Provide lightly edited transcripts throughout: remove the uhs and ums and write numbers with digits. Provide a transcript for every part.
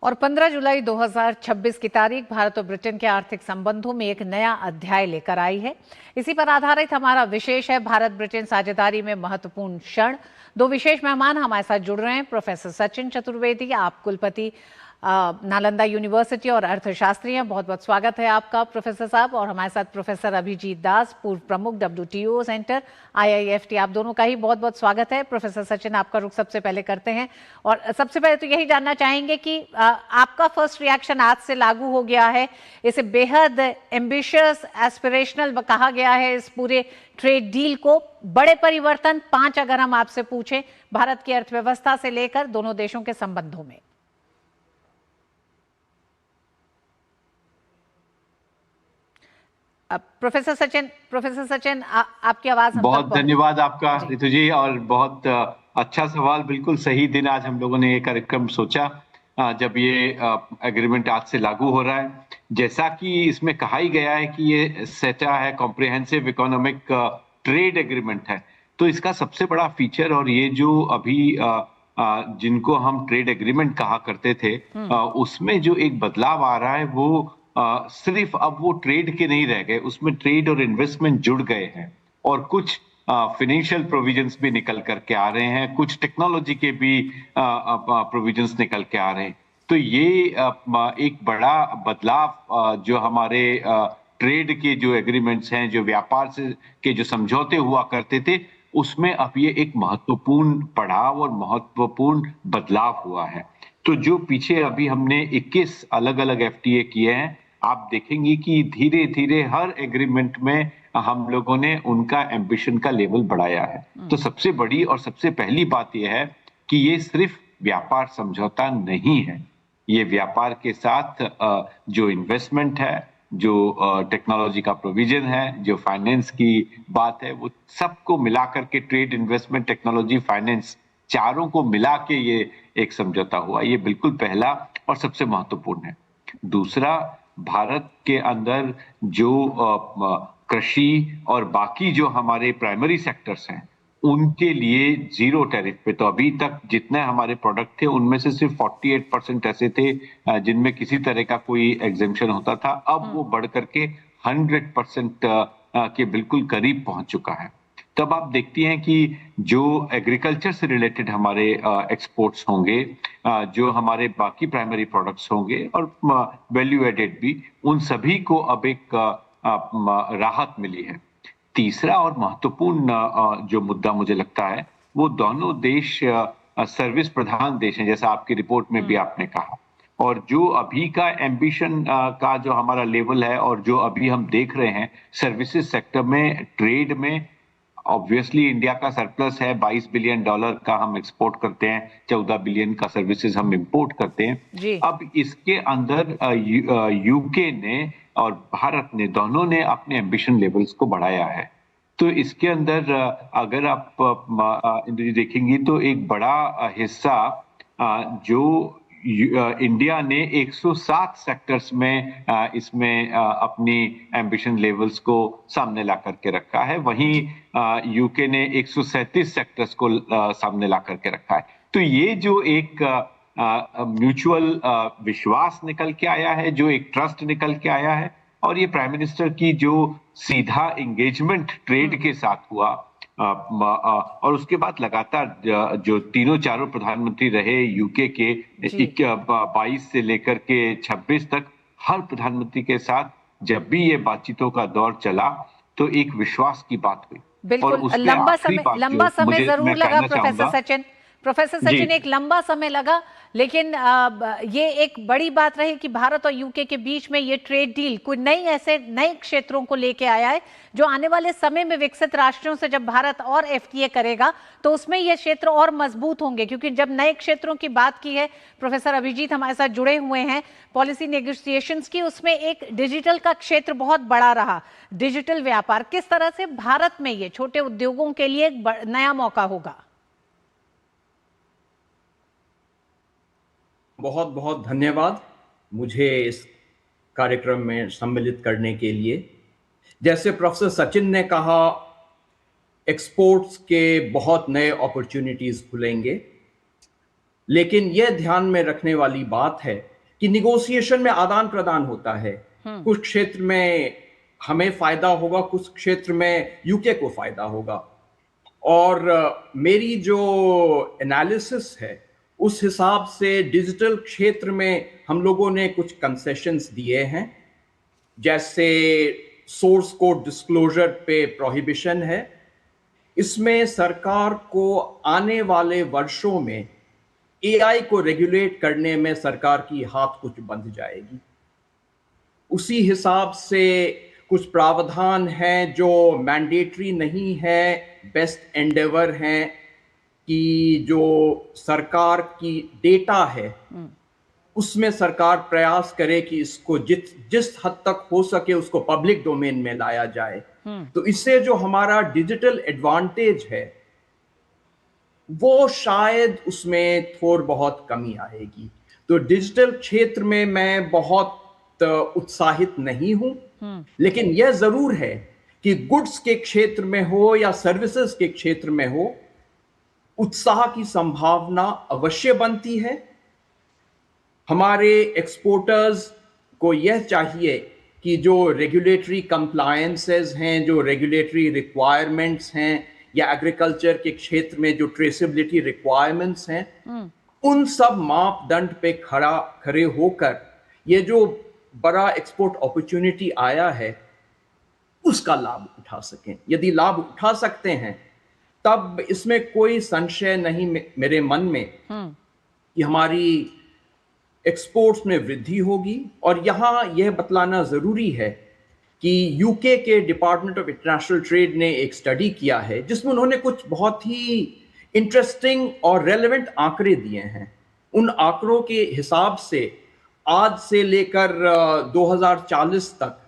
और 15 जुलाई 2026 की तारीख भारत और ब्रिटेन के आर्थिक संबंधों में एक नया अध्याय लेकर आई है। इसी पर आधारित हमारा विशेष है भारत ब्रिटेन साझेदारी में महत्वपूर्ण क्षण। दो विशेष मेहमान हमारे साथ जुड़ रहे हैं। प्रोफेसर सचिन चतुर्वेदी, आप कुलपति नालंदा यूनिवर्सिटी और अर्थशास्त्री हैं। बहुत बहुत स्वागत है आपका प्रोफेसर साहब। और हमारे साथ प्रोफेसर अभिजीत दास, पूर्व प्रमुख WTO सेंटर IIFT, आप दोनों का ही बहुत बहुत स्वागत है। प्रोफेसर सचिन, आपका रुख सबसे पहले करते हैं और सबसे पहले तो यही जानना चाहेंगे कि आपका फर्स्ट रिएक्शन आज से लागू हो गया है, इसे बेहद एम्बिशियस एस्पिरेशनल कहा गया है इस पूरे ट्रेड डील को। बड़े परिवर्तन 5 अगर हम आपसे पूछें भारत की अर्थव्यवस्था से लेकर दोनों देशों के संबंधों में। प्रोफेसर सचिन आपकी आवाज हम बहुत तक धन्यवाद आपका रितु जी, और बहुत अच्छा सवाल। बिल्कुल सही दिन आज हम लोगों ने ये कार्यक्रम सोचा जब ये एग्रीमेंट आज से लागू हो रहा है। जैसा कि इसमें कहा ही गया है कि ये सेटा है, कॉम्प्रिहेंसिव इकोनॉमिक ट्रेड एग्रीमेंट है। तो इसका सबसे बड़ा फीचर, और ये जो अभी जिनको हम ट्रेड एग्रीमेंट कहा करते थे, उसमें जो एक बदलाव आ रहा है वो सिर्फ अब वो ट्रेड के नहीं रह गए, उसमें ट्रेड और इन्वेस्टमेंट जुड़ गए हैं और कुछ फाइनेंशियल प्रोविजंस भी निकल करके आ रहे हैं, कुछ टेक्नोलॉजी के भी प्रोविजंस निकल के आ रहे हैं। तो ये एक बड़ा बदलाव जो हमारे ट्रेड के जो एग्रीमेंट्स हैं, जो व्यापार से के जो समझौते हुआ करते थे, उसमें अब ये एक महत्वपूर्ण पड़ाव और महत्वपूर्ण बदलाव हुआ है। तो जो पीछे अभी हमने 21 अलग अलग FTA किए हैं, आप देखेंगे कि धीरे धीरे हर एग्रीमेंट में हम लोगों ने उनका एम्बिशन का लेवल बढ़ाया है। तो सबसे बड़ी और सबसे पहली बात यह है कि ये सिर्फ व्यापार समझौता नहीं है, ये व्यापार के साथ जो इन्वेस्टमेंट है, जो टेक्नोलॉजी का प्रोविजन है, जो फाइनेंस की बात है, वो सबको मिलाकर के ट्रेड, इन्वेस्टमेंट, टेक्नोलॉजी, फाइनेंस, चारों को मिला के ये एक समझौता हुआ। ये बिल्कुल पहला और सबसे महत्वपूर्ण है। दूसरा, भारत के अंदर जो कृषि और बाकी जो हमारे प्राइमरी सेक्टर्स हैं, उनके लिए जीरो टैरिफ पे, तो अभी तक जितने हमारे प्रोडक्ट थे उनमें से सिर्फ 48% ऐसे थे जिनमें किसी तरह का कोई एग्जेम्पशन होता था। अब वो बढ़ करके 100% के बिल्कुल करीब पहुंच चुका है। तब आप देखती हैं कि जो एग्रीकल्चर से रिलेटेड हमारे एक्सपोर्ट्स होंगे, जो हमारे बाकी प्राइमरी प्रोडक्ट्स होंगे और वैल्यू एडेड भी, उन सभी को अब एक राहत मिली है। तीसरा और महत्वपूर्ण जो मुद्दा मुझे लगता है, वो दोनों देश सर्विस प्रधान देश हैं, जैसा आपकी रिपोर्ट में भी आपने कहा। और जो अभी का एम्बिशन का जो हमारा लेवल है और जो अभी हम देख रहे हैं सर्विसेज सेक्टर में, ट्रेड में, ऑब्वियसली इंडिया का सरप्लस है, $22 बिलियन का हम एक्सपोर्ट करते हैं, 14 बिलियन का सर्विसेज हम इंपोर्ट करते हैं। अब इसके अंदर यूके ने और भारत ने, दोनों ने अपने एम्बिशन लेवल्स को बढ़ाया है। तो इसके अंदर अगर आप देखेंगी तो एक बड़ा हिस्सा जो इंडिया ने 107 सेक्टर्स में इसमें अपनी एम्बिशन लेवल्स को सामने ला करके रखा है, वहीं यूके ने 137 सेक्टर्स को सामने ला करके रखा है। तो ये जो एक म्यूचुअल विश्वास निकल के आया है, जो एक ट्रस्ट निकल के आया है, और ये प्राइम मिनिस्टर की जो सीधा एंगेजमेंट ट्रेड के साथ हुआ, और उसके बाद लगातार जो तीनों चारों प्रधानमंत्री रहे यूके के 22 से लेकर के 26 तक, हर प्रधानमंत्री के साथ जब भी ये बातचीतों का दौर चला तो एक विश्वास की बात हुई। बिल्कुल लंबा समय जरूर लगा प्रोफेसर सचिन, एक लंबा समय लगा, लेकिन ये एक बड़ी बात रही कि भारत और यूके के बीच में ये ट्रेड डील कोई नए क्षेत्रों को लेके आया है, जो आने वाले समय में विकसित राष्ट्रों से जब भारत और FTA करेगा तो उसमें ये क्षेत्र और मजबूत होंगे। क्योंकि जब नए क्षेत्रों की बात की है, प्रोफेसर अभिजीत हमारे साथ जुड़े हुए हैं पॉलिसी नेगोशिएशंस की, उसमें एक डिजिटल का क्षेत्र बहुत बड़ा रहा। डिजिटल व्यापार किस तरह से भारत में ये छोटे उद्योगों के लिए एक नया मौका होगा? बहुत बहुत धन्यवाद मुझे इस कार्यक्रम में सम्मिलित करने के लिए। जैसे प्रोफेसर सचिन ने कहा, एक्सपोर्ट्स के बहुत नए अपॉर्चुनिटीज खुलेंगे, लेकिन यह ध्यान में रखने वाली बात है कि निगोशिएशन में आदान प्रदान होता है। कुछ क्षेत्र में हमें फायदा होगा, कुछ क्षेत्र में यूके को फायदा होगा। और मेरी जो एनालिसिस है उस हिसाब से डिजिटल क्षेत्र में हम लोगों ने कुछ कंसेशंस दिए हैं, जैसे सोर्स कोड डिस्क्लोजर पे प्रोहिबिशन है। इसमें सरकार को आने वाले वर्षों में एआई को रेगुलेट करने में सरकार की हाथ कुछ बंध जाएगी। उसी हिसाब से कुछ प्रावधान हैं जो मैंडेटरी नहीं है, बेस्ट एंडेवर हैं, कि जो सरकार की डेटा है उसमें सरकार प्रयास करे कि इसको जिस हद तक हो सके उसको पब्लिक डोमेन में लाया जाए। तो इससे जो हमारा डिजिटल एडवांटेज है वो शायद उसमें थोड़ी बहुत कमी आएगी। तो डिजिटल क्षेत्र में मैं बहुत उत्साहित नहीं हूं, लेकिन यह जरूर है कि गुड्स के क्षेत्र में हो या सर्विसेज के क्षेत्र में हो, उत्साह की संभावना अवश्य बनती है। हमारे एक्सपोर्टर्स को यह चाहिए कि जो रेगुलेटरी कंप्लायंसेस हैं, जो रेगुलेटरी रिक्वायरमेंट्स हैं, या एग्रीकल्चर के क्षेत्र में जो ट्रेसेबिलिटी रिक्वायरमेंट्स हैं, उन सब मापदंड पे खड़े होकर ये जो बड़ा एक्सपोर्ट अपॉर्चुनिटी आया है उसका लाभ उठा सकें। यदि लाभ उठा सकते हैं तब इसमें कोई संशय नहीं मेरे मन में कि हमारी एक्सपोर्ट्स में वृद्धि होगी। और यहां यह बतलाना जरूरी है कि यूके के डिपार्टमेंट ऑफ इंटरनेशनल ट्रेड ने एक स्टडी किया है जिसमें उन्होंने कुछ बहुत ही इंटरेस्टिंग और रेलेवेंट आंकड़े दिए हैं। उन आंकड़ों के हिसाब से आज से लेकर 2040 तक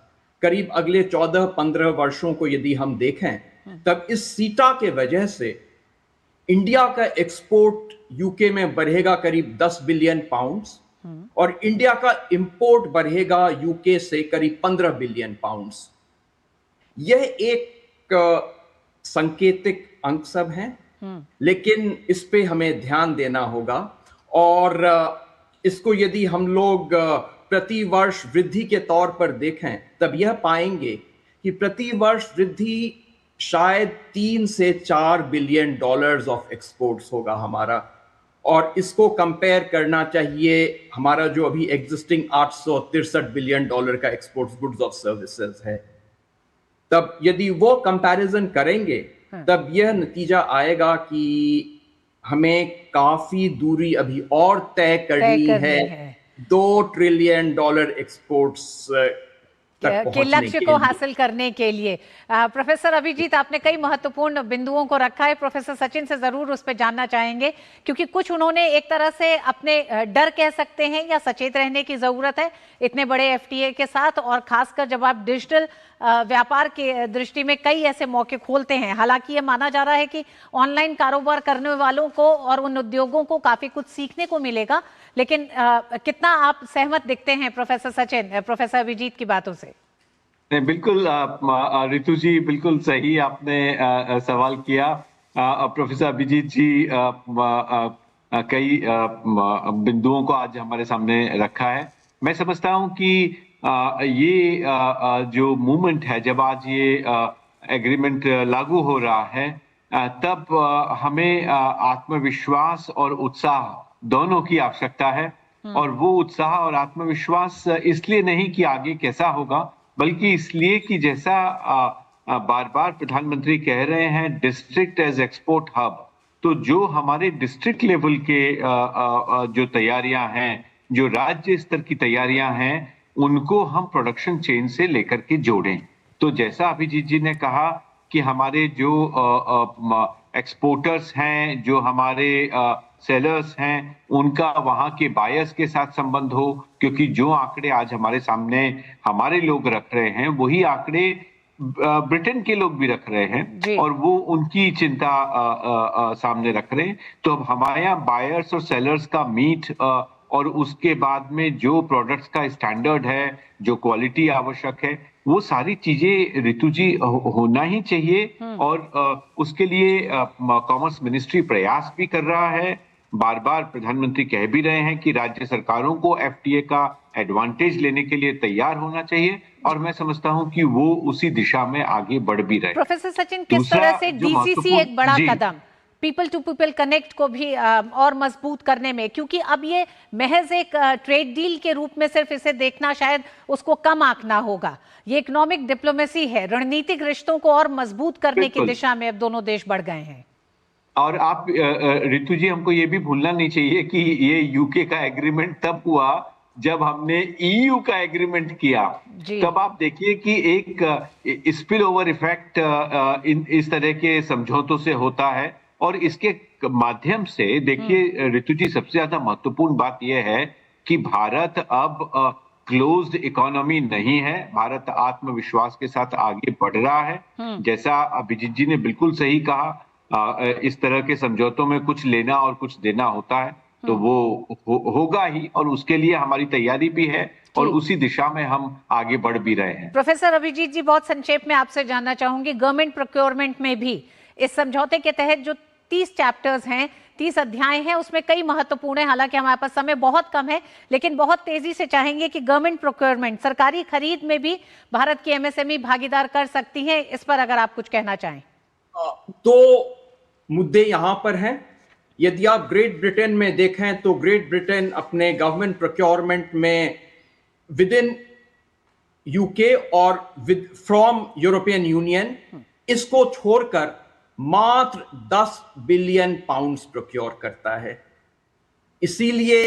करीब अगले 14-15 वर्षों को यदि हम देखें, तब इस सीटा के वजह से इंडिया का एक्सपोर्ट यूके में बढ़ेगा करीब 10 बिलियन पाउंड्स और इंडिया का इंपोर्ट बढ़ेगा यूके से करीब 15 बिलियन पाउंड्स। यह एक सांकेतिक अंक सब है, लेकिन इस पे हमें ध्यान देना होगा। और इसको यदि हम लोग प्रति वर्ष वृद्धि के तौर पर देखें तब यह पाएंगे कि प्रति वर्ष वृद्धि शायद 3 से 4 बिलियन डॉलर्स ऑफ एक्सपोर्ट्स होगा हमारा। और इसको कंपेयर करना चाहिए हमारा जो अभी एग्जिस्टिंग 863 बिलियन डॉलर का एक्सपोर्ट्स गुड्स ऑफ सर्विसेज है। तब यदि वो कंपैरिजन करेंगे तब यह नतीजा आएगा कि हमें काफी दूरी अभी और तय करनी है 2 ट्रिलियन डॉलर एक्सपोर्ट्स के लक्ष्य को हासिल करने के लिए। प्रोफेसर अभिजीत, आपने कई महत्वपूर्ण बिंदुओं को रखा है। प्रोफेसर सचिन से जरूर उस पर जानना चाहेंगे, क्योंकि कुछ उन्होंने एक तरह से अपने डर कह सकते हैं या सचेत रहने की जरूरत है इतने बड़े एफटीए के साथ, और खासकर जब आप डिजिटल व्यापार के दृष्टि में कई ऐसे मौके खोलते हैं। हालांकि ये माना जा रहा है कि ऑनलाइन कारोबार करने वालों को और उन उद्योगों को काफी कुछ सीखने को मिलेगा, लेकिन कितना आप सहमत दिखते हैं प्रोफेसर सचिन प्रोफेसर अभिजीत की बातों से? बिल्कुल रितु जी, बिल्कुल सही आपने सवाल किया। प्रोफेसर अभिजीत जी कई बिंदुओं को आज हमारे सामने रखा है। मैं समझता हूं कि ये जो मूवमेंट है, जब आज ये एग्रीमेंट लागू हो रहा है, तब हमें आत्मविश्वास और उत्साह दोनों की आवश्यकता है। और वो उत्साह और आत्मविश्वास इसलिए नहीं कि आगे कैसा होगा, बल्कि इसलिए कि जैसा बार बार प्रधानमंत्री कह रहे हैं, डिस्ट्रिक्ट एज एक्सपोर्ट हब, तो जो हमारे डिस्ट्रिक्ट लेवल के जो तैयारियां हैं, जो राज्य स्तर की तैयारियां हैं, उनको हम प्रोडक्शन चेन से लेकर के जोड़ें। तो जैसा अभिजीत जी ने कहा कि हमारे जो एक्सपोर्टर्स हैं, जो हमारे सेलर्स हैं, उनका वहां के बायर्स के साथ संबंध हो, क्योंकि जो आंकड़े आज हमारे सामने हमारे लोग रख रहे हैं वही आंकड़े ब्रिटेन के लोग भी रख रहे हैं और वो उनकी चिंता सामने रख रहे हैं। तो अब हमारे यहाँ बायर्स और सेलर्स का मीट और उसके बाद में जो प्रोडक्ट्स का स्टैंडर्ड है, जो क्वालिटी आवश्यक है, वो सारी चीजें ऋतु जी होना ही चाहिए। और उसके लिए कॉमर्स मिनिस्ट्री प्रयास भी कर रहा है। बार बार प्रधानमंत्री कह भी रहे हैं कि राज्य सरकारों को एफटीए का एडवांटेज लेने के लिए तैयार होना चाहिए, और मैं समझता हूं कि वो उसी दिशा में आगे बढ़ भी रहे। प्रोफेसर सचिन, किस तरह से डीसीसी एक बड़ा कदम पीपल टू पीपल कनेक्ट को भी और मजबूत करने में, क्योंकि अब ये महज एक ट्रेड डील के रूप में सिर्फ इसे देखना शायद उसको कम आंकना होगा। ये इकोनॉमिक डिप्लोमेसी है, रणनीतिक रिश्तों को और मजबूत करने की दिशा में अब दोनों देश बढ़ गए हैं। और आप रितु जी, हमको ये भी भूलना नहीं चाहिए कि ये यूके का एग्रीमेंट तब हुआ जब हमने ईयू का एग्रीमेंट किया। तब आप देखिए कि एक स्पिल ओवर इफेक्ट इस तरह के समझौतों से होता है, और इसके माध्यम से देखिए रितु जी, सबसे ज्यादा महत्वपूर्ण बात यह है कि भारत अब क्लोज्ड इकोनॉमी नहीं है। भारत आत्मविश्वास के साथ आगे बढ़ रहा है। जैसा अभिजीत जी ने बिल्कुल सही कहा, इस तरह के समझौतों में कुछ लेना और कुछ देना होता है, तो वो होगा ही, और उसके लिए हमारी तैयारी भी है, और उसी दिशा में हम आगे बढ़ भी रहे हैं। प्रोफेसर अभिजीत जी, बहुत संक्षेप में आपसे जानना चाहूंगी, गवर्नमेंट प्रोक्योरमेंट में भी इस समझौते के तहत जो 30 चैप्टर्स हैं, 30 अध्याय हैं, उसमें कई महत्वपूर्ण है। हालांकि हमारे पास समय बहुत कम है, लेकिन बहुत तेजी से चाहेंगे कि गवर्नमेंट प्रोक्योरमेंट, सरकारी खरीद में भी भारत की एमएसएमई भागीदार कर सकती है। इस पर अगर आप कुछ कहना चाहें। तो मुद्दे यहां पर हैं। यदि आप ग्रेट ब्रिटेन में देखें तो ग्रेट ब्रिटेन अपने गवर्नमेंट प्रोक्योरमेंट में विद इन यूके और विद फ्रॉम यूरोपियन यूनियन, इसको छोड़कर मात्र 10 बिलियन पाउंड्स प्रोक्योर करता है। इसीलिए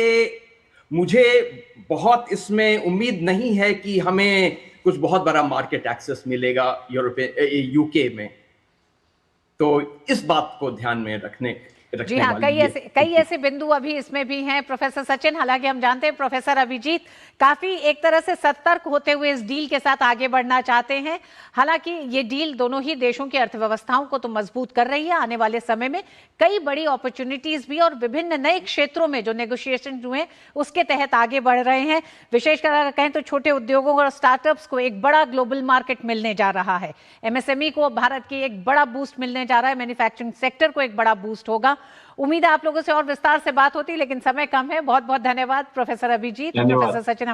मुझे बहुत इसमें उम्मीद नहीं है कि हमें कुछ बहुत बड़ा मार्केट एक्सेस मिलेगा यूके में। तो इस बात को ध्यान में रखने जी हाँ, कई ऐसे बिंदु अभी इसमें भी हैं। प्रोफेसर सचिन, हालांकि हम जानते हैं प्रोफेसर अभिजीत काफी एक तरह से सतर्क होते हुए इस डील के साथ आगे बढ़ना चाहते हैं। हालांकि ये डील दोनों ही देशों की अर्थव्यवस्थाओं को तो मजबूत कर रही है, आने वाले समय में कई बड़ी अपॉर्चुनिटीज भी और विभिन्न नए क्षेत्रों में जो नेगोशिएशन हुए उसके तहत आगे बढ़ रहे हैं। विशेषकर अगर कहें तो छोटे उद्योगों और स्टार्टअप्स को एक बड़ा ग्लोबल मार्केट मिलने जा रहा है। एमएसएमई को भारत की एक बड़ा बूस्ट मिलने जा रहा है, मैन्युफैक्चरिंग सेक्टर को एक बड़ा बूस्ट होगा। उम्मीद है आप लोगों से और विस्तार से बात होती, लेकिन समय कम है। बहुत बहुत धन्यवाद प्रोफेसर अभिजीत, प्रोफेसर सचिन।